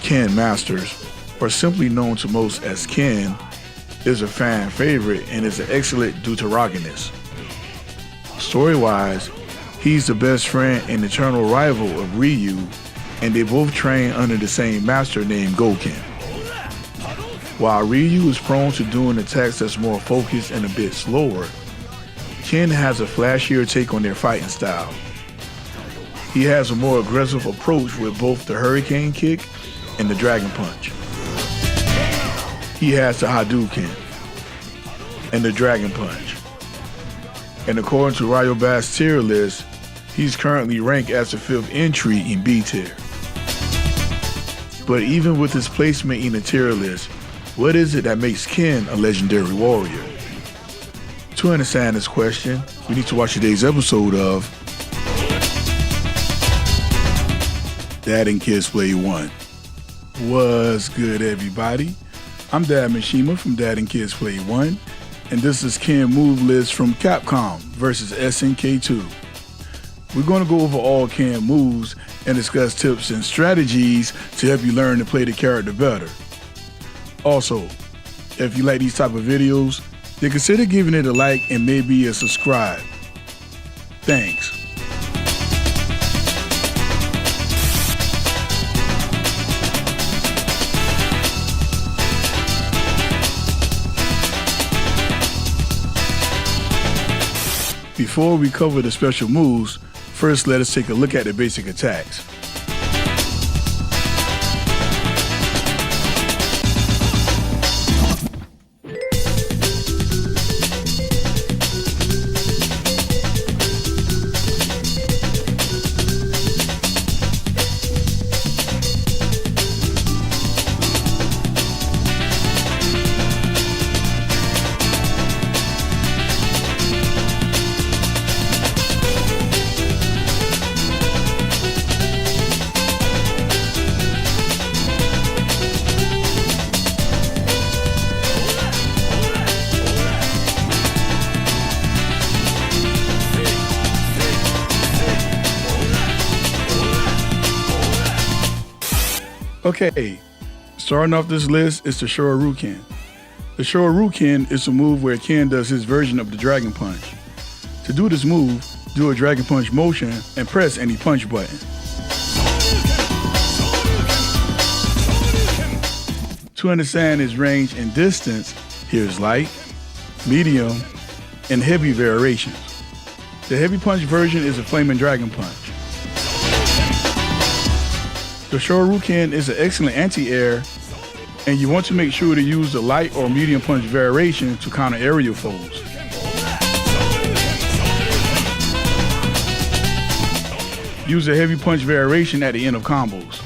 Ken Masters, or simply known to most as Ken, is a fan favorite and is an excellent deuteragonist. Story-wise, he's the best friend and eternal rival of Ryu, and they both train under the same master named Gouken. While Ryu is prone to doing attacks that's more focused and a bit slower, Ken has a flashier take on their fighting style. He has a more aggressive approach with both the Hurricane Kick and the Dragon Punch. He has the Hadouken and the Dragon Punch. And according to Ryobast's tier list, he's currently ranked as the 5th entry in B tier. But even with his placement in the tier list, what is it that makes Ken a legendary warrior? To understand this question, we need to watch today's episode of Dad and Kids Play 1. What's good, everybody? I'm Dad Mishima from Dad and Kids Play 1, and this is Ken Move List from Capcom versus SNK 2. We're going to go over all Ken moves and discuss tips and strategies to help you learn to play the character better. Also, if you like these type of videos, then consider giving it a like and maybe a subscribe. Thanks. Before we cover the special moves, first let us take a look at the basic attacks. Okay, starting off this list is the Shoryuken. The Shoryuken is a move where Ken does his version of the Dragon Punch. To do this move, do a Dragon Punch motion and press any punch button. To understand its range and distance, here's light, medium, and heavy variations. The heavy punch version is a Flaming Dragon Punch. The Shoryuken is an excellent anti-air, and you want to make sure to use the light or medium punch variation to counter aerial foes. Use the heavy punch variation at the end of combos.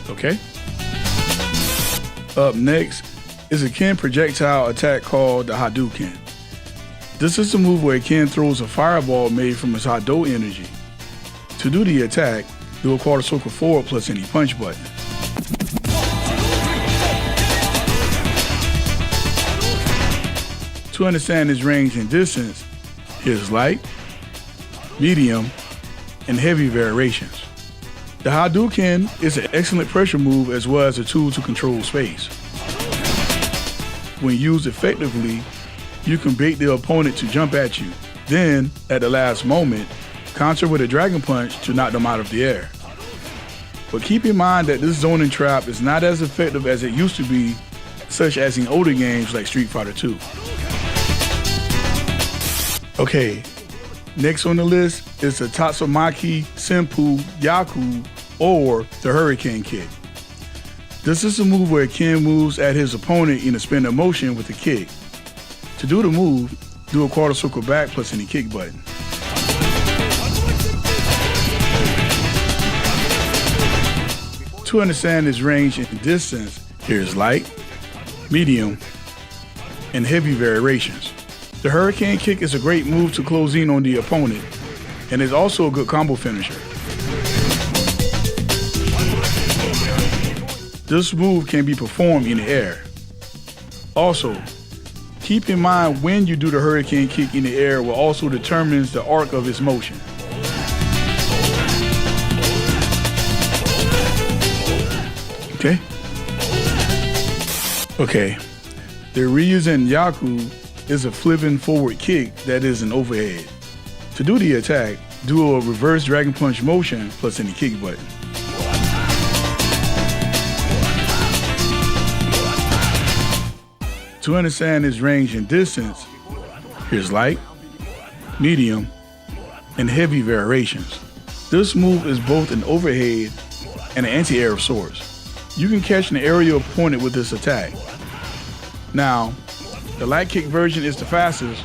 Okay. Up next is a Ken projectile attack called the Hadouken. This is the move where Ken throws a fireball made from his Hadou energy. To do the attack, do a quarter circle forward plus any punch button. To understand its range and distance, here's light, medium, and heavy variations. The Hadouken is an excellent pressure move as well as a tool to control space. When used effectively, you can bait the opponent to jump at you. Then, at the last moment, counter with a Dragon Punch to knock them out of the air. But keep in mind that this zoning trap is not as effective as it used to be, such as in older games like Street Fighter 2. Okay. Next on the list is the Tatsumaki Senpu Yaku, or the Hurricane Kick. This is a move where Ken moves at his opponent in a spin of motion with a kick. To do the move, do a quarter circle back plus any kick button. To understand its range and distance, here's light, medium, and heavy variations. The Hurricane Kick is a great move to close in on the opponent, and is also a good combo finisher. This move can be performed in the air. Also, keep in mind when you do the hurricane kick in the air will also determines the arc of its motion. Okay? Okay. The Ryuzen Yaku is a flipping forward kick that is an overhead. To do the attack, do a reverse dragon punch motion plus any kick button. To understand its range and distance, here's light, medium, and heavy variations. This move is both an overhead and an anti-air of sorts. You can catch an aerial opponent with this attack. Now, the light kick version is the fastest,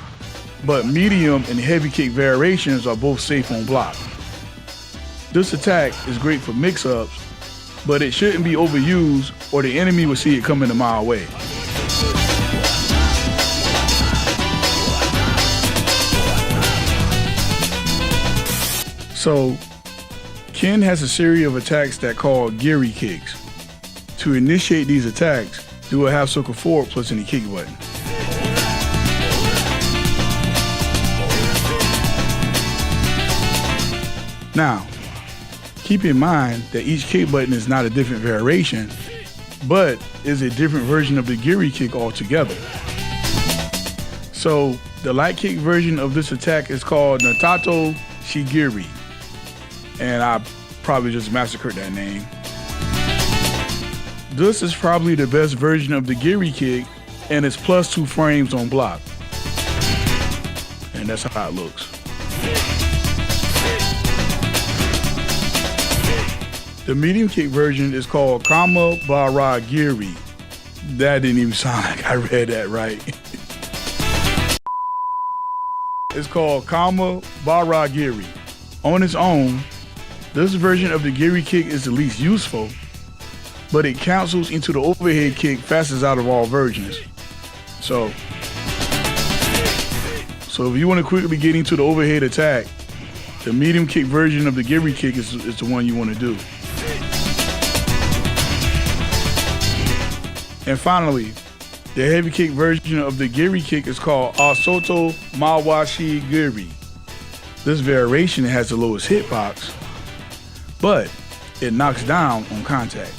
but medium and heavy kick variations are both safe on block. This attack is great for mix-ups, but it shouldn't be overused or the enemy will see it coming a mile away. So, Ken has a series of attacks that call Giri kicks. To initiate these attacks, do a half circle forward plus any kick button. Now, keep in mind that each kick button is not a different variation, but is a different version of the Giri kick altogether. So, the light kick version of this attack is called Natato Shigiri. And I probably just massacred that name. This is probably the best version of the Giri kick, and it's plus 2 frames on block. And that's how it looks. The medium kick version is called Kama Bara Giri. That didn't even sound like I read that right. It's called Kama Bara Giri. On its own, this version of the Giri kick is the least useful, but it cancels into the overhead kick fastest out of all versions. So if you want to quickly get into the overhead attack, the medium kick version of the Giri kick is the one you want to do. And finally, the heavy kick version of the Giri kick is called Asoto Mawashi Giri. This variation has the lowest hitbox, but it knocks down on contact.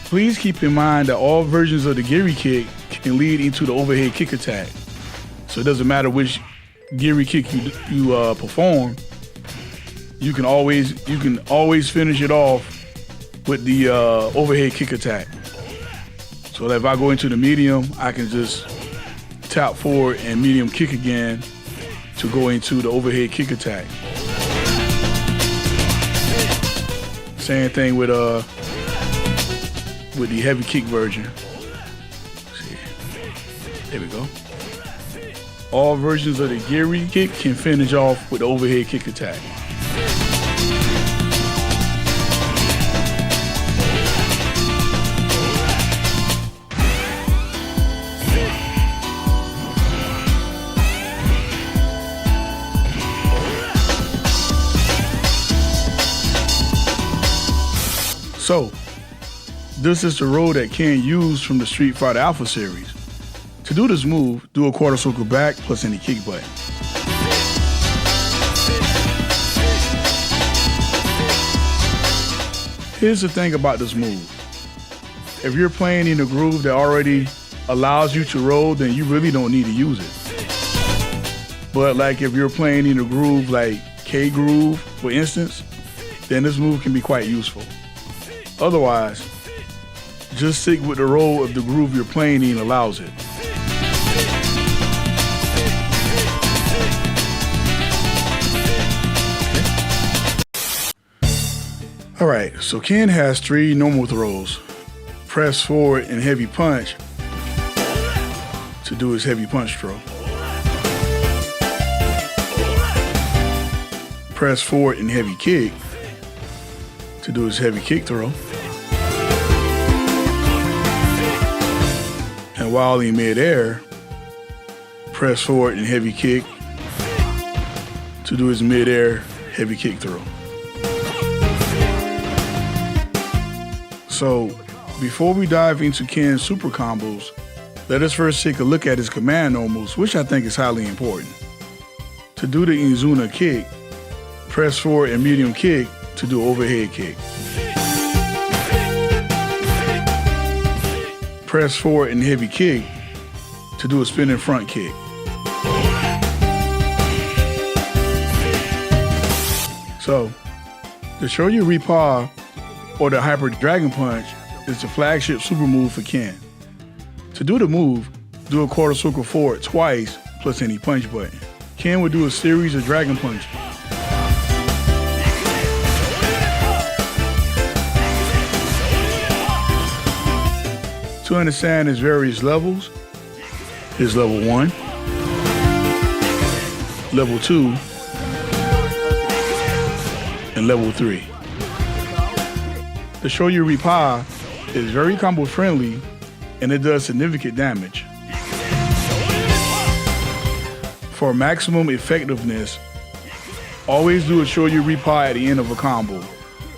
Please keep in mind that all versions of the Giri kick can lead into the overhead kick attack. So it doesn't matter which Giri kick you perform, you can always finish it off with the overhead kick attack. So that if I go into the medium, I can just tap forward and medium kick again to go into the overhead kick attack. Same thing with the heavy kick version. Let's see. There we go. All versions of the Giri kick can finish off with the overhead kick attack. So, this is the roll that Ken used from the Street Fighter Alpha series. To do this move, do a quarter circle back plus any kick button. Here's the thing about this move. If you're playing in a groove that already allows you to roll, then you really don't need to use it. But like if you're playing in a groove like K groove, for instance, then this move can be quite useful. Otherwise, just stick with the roll of the groove you're playing in allows it. All right, so Ken has 3 normal throws. Press forward and heavy punch to do his heavy punch throw. Press forward and heavy kick to do his heavy kick throw. And while in midair, press forward and heavy kick to do his midair heavy kick throw. So Before we dive into Ken's super combos, let us first take a look at his command normals, which I think is highly important. To do the Izuna kick, press forward and medium kick to do overhead kick. Press forward and heavy kick to do a spinning front kick. So, the Shoryuken or the Hyper Dragon Punch is the flagship super move for Ken. To do the move, do a quarter circle forward twice plus any punch button. Ken will do a series of dragon punches. To understand his various levels, is level 1, level 2, and level 3. The Shoryuken is very combo friendly and it does significant damage. For maximum effectiveness, always do a Shoryuken at the end of a combo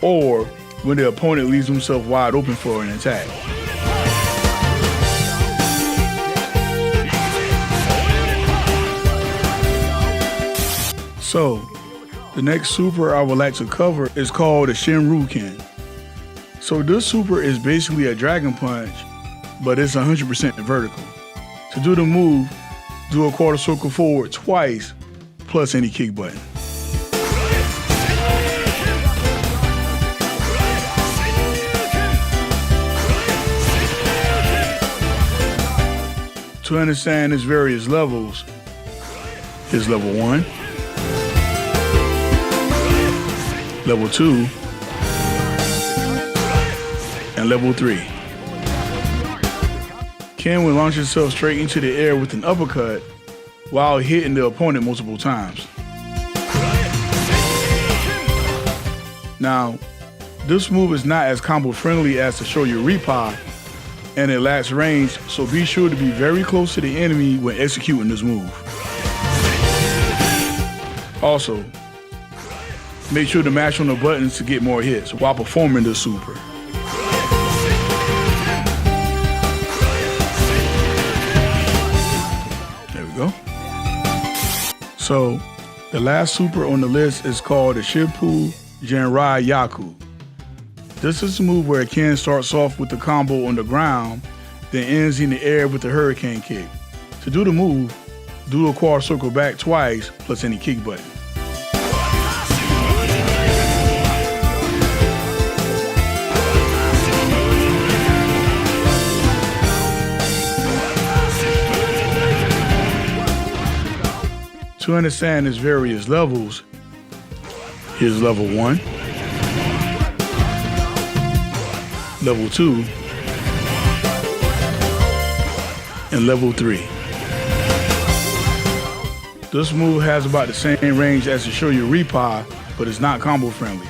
or when the opponent leaves himself wide open for an attack. So, the next super I would like to cover is called the Shinryuken. So this super is basically a dragon punch, but it's 100% vertical. To do the move, do a quarter circle forward twice, plus any kick button. To understand his various levels, is level 1, level 2, and level 3. Ken will launch himself straight into the air with an uppercut while hitting the opponent multiple times. Now, this move is not as combo friendly as the Shoryuken and it lacks range, so be sure to be very close to the enemy when executing this move. Also, make sure to mash on the buttons to get more hits while performing this super. There we go. So, the last super on the list is called the Shippu Genrai Yaku. This is a move where Ken starts off with the combo on the ground, then ends in the air with the hurricane kick. To do the move, do a quarter circle back twice, plus any kick button. To understand his various levels, here's level 1, level 2, and level 3. This move has about the same range as the Shoryuken, but it's not combo friendly.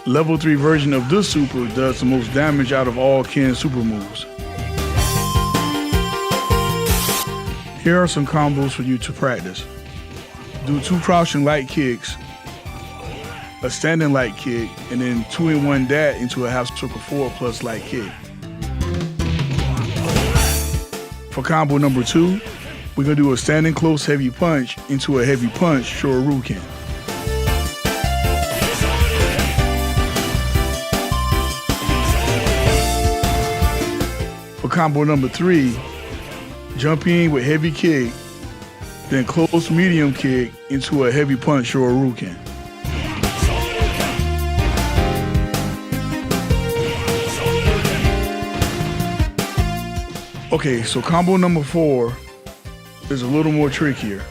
Level 3 version of this super does the most damage out of all Ken's super moves. Here are some combos for you to practice. Do 2 crouching light kicks, a standing light kick, and then 2-in-1 dat into a half circle forward plus light kick. For combo number 2, we're gonna do a standing close heavy punch into a heavy punch Shoryuken. For combo number 3, jump in with heavy kick, then close medium kick into a heavy punch Shoryuken. Okay, so combo number 4 is a little more trickier.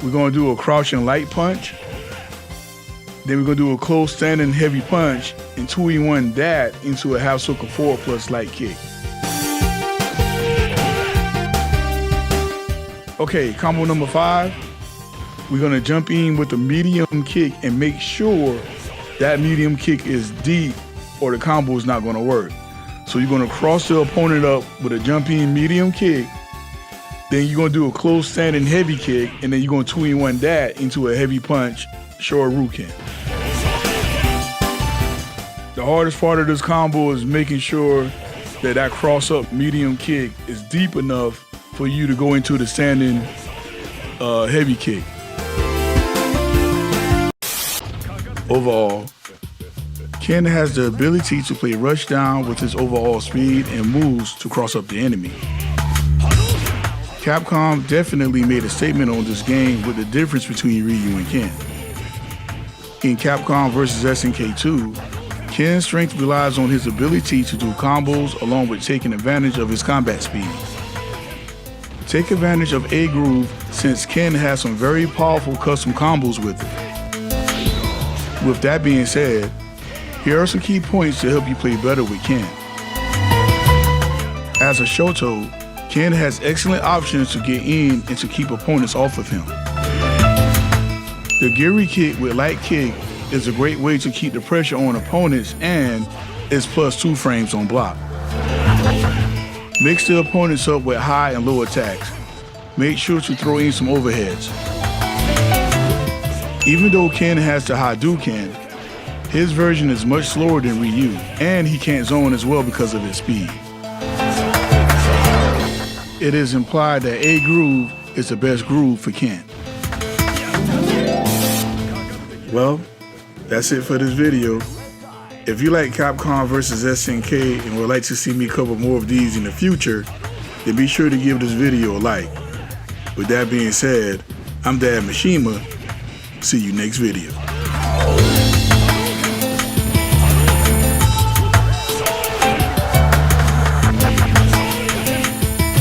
We're gonna do a crouching light punch, then we're gonna do a close standing heavy punch and 2-in-1 dat into a half circle forward plus light kick. Okay, combo number 5, we're gonna jump in with a medium kick and make sure that medium kick is deep or the combo is not gonna work. So you're gonna cross the opponent up with a jump in medium kick, then you're gonna do a close standing heavy kick, and then you're gonna 2-in-1 dat into a heavy punch Shoryuken. The hardest part of this combo is making sure that that cross-up medium kick is deep enough for you to go into the standing heavy kick. Overall, Ken has the ability to play rush down with his overall speed and moves to cross up the enemy. Capcom definitely made a statement on this game with the difference between Ryu and Ken. In Capcom vs. SNK 2, Ken's strength relies on his ability to do combos along with taking advantage of his combat speed. Take advantage of A-Groove since Ken has some very powerful custom combos with it. With that being said, here are some key points to help you play better with Ken. As a Shoto, Ken has excellent options to get in and to keep opponents off of him. The Giri kick with light kick is a great way to keep the pressure on opponents and is +2 frames on block. Mix the opponents up with high and low attacks. Make sure to throw in some overheads. Even though Ken has the Hadouken, his version is much slower than Ryu, and he can't zone as well because of his speed. It is implied that A-Groove is the best groove for Ken. Well, that's it for this video. If you like Capcom vs. SNK and would like to see me cover more of these in the future, then be sure to give this video a like. With that being said, I'm Dad Mishima. See you next video.